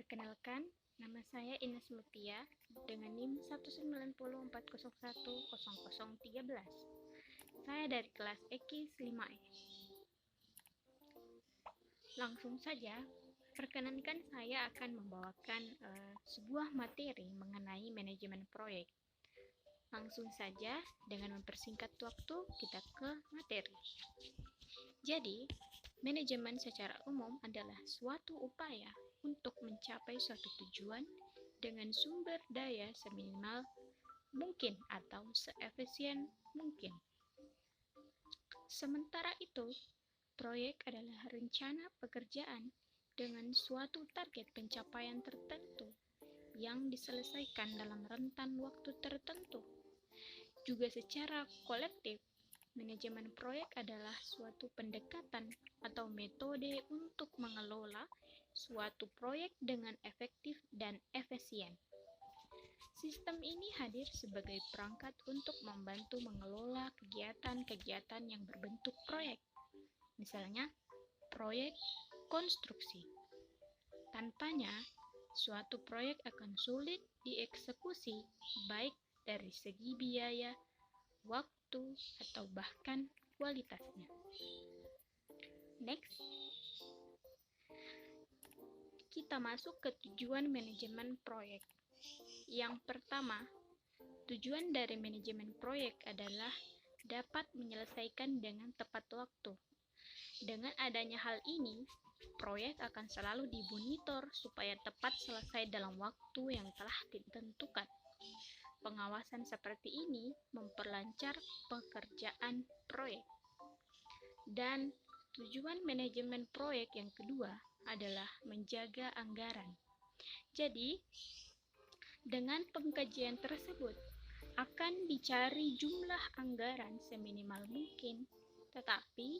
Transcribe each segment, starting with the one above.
Perkenalkan, nama saya Ines Mutia dengan NIM 19040100013. Saya dari kelas EKIS 5E. Langsung saja, perkenankan saya akan membawakan sebuah materi mengenai manajemen proyek. Langsung saja, dengan mempersingkat waktu, kita ke materi. Jadi, manajemen secara umum adalah suatu upaya untuk mencapai suatu tujuan dengan sumber daya seminimal mungkin atau seefisien mungkin. Sementara itu, proyek adalah rencana pekerjaan dengan suatu target pencapaian tertentu yang diselesaikan dalam rentan waktu tertentu. Juga secara kolektif, manajemen proyek adalah suatu pendekatan atau metode untuk mengelola suatu proyek dengan efektif dan efisien. Sistem ini hadir sebagai perangkat untuk membantu mengelola kegiatan-kegiatan yang berbentuk proyek. Misalnya, proyek konstruksi. Tanpanya, suatu proyek akan sulit dieksekusi, baik dari segi biaya, waktu, atau bahkan kualitasnya. Next, kita masuk ke tujuan manajemen proyek. Yang pertama, tujuan dari manajemen proyek adalah dapat menyelesaikan dengan tepat waktu. Dengan adanya hal ini, proyek akan selalu dimonitor supaya tepat selesai dalam waktu yang telah ditentukan. Pengawasan seperti ini memperlancar pekerjaan proyek. Dan tujuan manajemen proyek yang kedua adalah menjaga anggaran. Jadi, dengan pengkajian tersebut, akan dicari jumlah anggaran seminimal mungkin, tetapi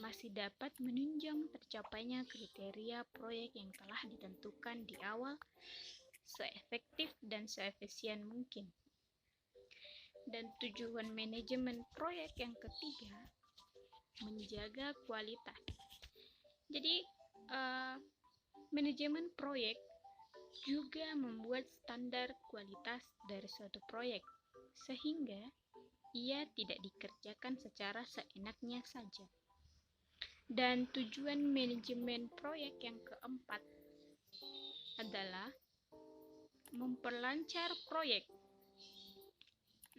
masih dapat menunjang tercapainya kriteria proyek yang telah ditentukan di awal seefektif dan seefisien mungkin. Dan tujuan manajemen proyek yang ketiga, menjaga kualitas. Jadi, manajemen proyek juga membuat standar kualitas dari suatu proyek, sehingga ia tidak dikerjakan secara seenaknya saja. Dan tujuan manajemen proyek yang keempat adalah memperlancar proyek.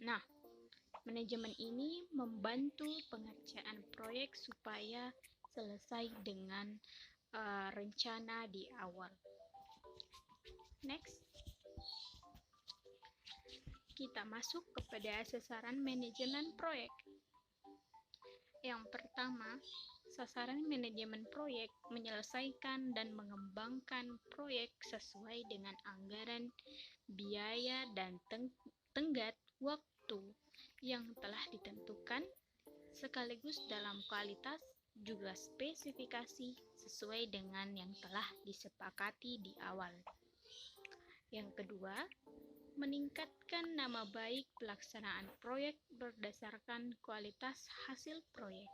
Nah, manajemen ini membantu pengerjaan proyek supaya selesai dengan rencana di awal. Next, kita masuk kepada sasaran manajemen proyek. Yang pertama, sasaran manajemen proyek menyelesaikan dan mengembangkan proyek sesuai dengan anggaran, biaya, dan tenggat waktu yang telah ditentukan, sekaligus dalam kualitas juga spesifikasi sesuai dengan yang telah disepakati di awal. Yang kedua, meningkatkan nama baik pelaksanaan proyek berdasarkan kualitas hasil proyek.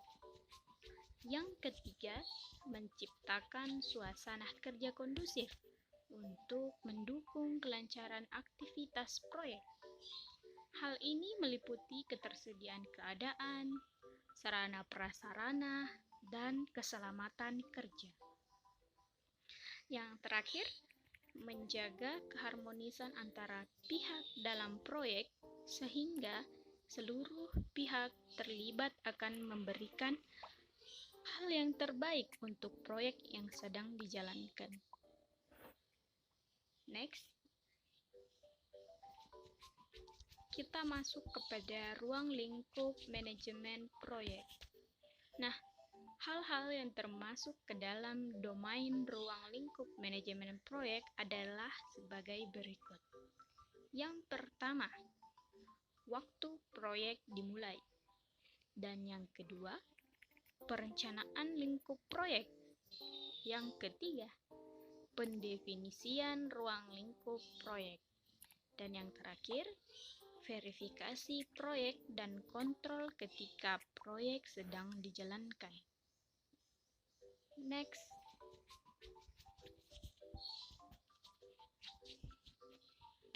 Yang ketiga, menciptakan suasana kerja kondusif untuk mendukung kelancaran aktivitas proyek. Hal ini meliputi ketersediaan keadaan, sarana prasarana, dan keselamatan kerja. Yang terakhir, menjaga keharmonisan antara pihak dalam proyek sehingga seluruh pihak terlibat akan memberikan hal yang terbaik untuk proyek yang sedang dijalankan. Next, kita masuk kepada ruang lingkup manajemen proyek. Nah, hal-hal yang termasuk ke dalam domain ruang lingkup manajemen proyek adalah sebagai berikut. Yang pertama, waktu proyek dimulai. Dan yang kedua, perencanaan lingkup proyek. Yang ketiga, pendefinisian ruang lingkup proyek. Dan yang terakhir, verifikasi proyek dan kontrol ketika proyek sedang dijalankan. Next,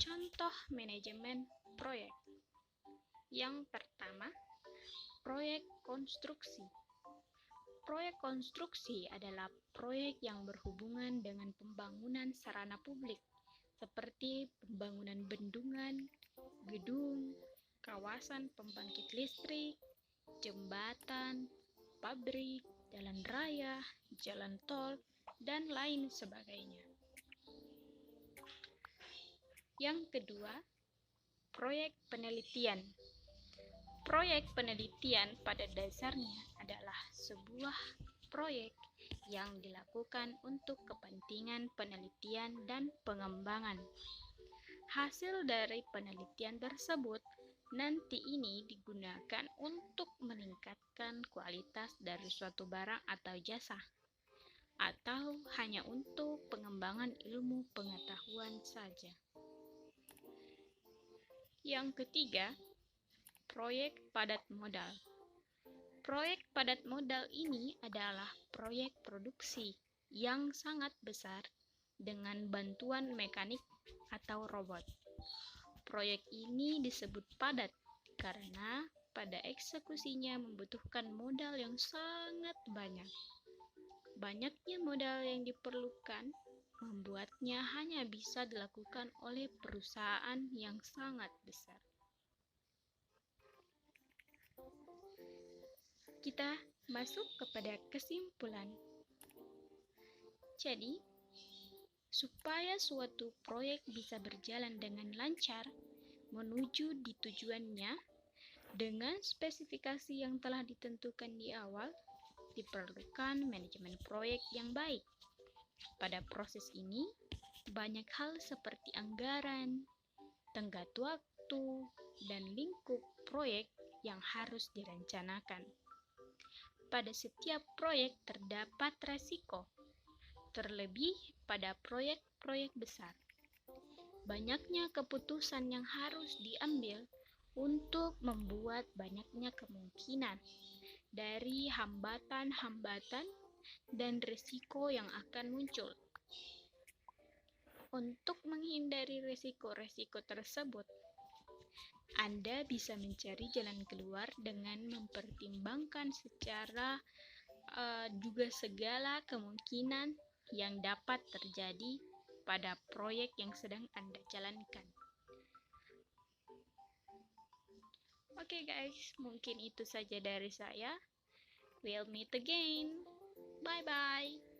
contoh manajemen proyek. Yang pertama, proyek konstruksi. Proyek konstruksi adalah proyek yang berhubungan dengan pembangunan sarana publik, seperti pembangunan bendungan, gedung, kawasan pembangkit listrik, jembatan, pabrik, jalan raya, jalan tol, dan lain sebagainya. Yang kedua, proyek penelitian. Proyek penelitian pada dasarnya adalah sebuah proyek yang dilakukan untuk kepentingan penelitian dan pengembangan. Hasil dari penelitian tersebut nanti ini digunakan untuk meningkatkan kualitas dari suatu barang atau jasa, atau hanya untuk pengembangan ilmu pengetahuan saja. Yang ketiga, proyek padat modal. Proyek padat modal ini adalah proyek produksi yang sangat besar dengan bantuan mekanik atau robot. Proyek ini disebut padat karena pada eksekusinya membutuhkan modal yang sangat banyak. Banyaknya modal yang diperlukan membuatnya hanya bisa dilakukan oleh perusahaan yang sangat besar. Kita masuk kepada kesimpulan. Jadi, supaya suatu proyek bisa berjalan dengan lancar menuju di tujuannya dengan spesifikasi yang telah ditentukan di awal, diperlukan manajemen proyek yang baik. Pada proses ini, banyak hal seperti anggaran, tenggat waktu, dan lingkup proyek yang harus direncanakan. Pada setiap proyek terdapat resiko, terlebih pada proyek-proyek besar. Banyaknya keputusan yang harus diambil untuk membuat banyaknya kemungkinan dari hambatan-hambatan dan risiko yang akan muncul. Untuk menghindari risiko-risiko tersebut, Anda bisa mencari jalan keluar dengan mempertimbangkan secara juga segala kemungkinan yang dapat terjadi pada proyek yang sedang Anda jalankan. Oke guys, mungkin itu saja dari saya. We'll meet again. Bye-bye.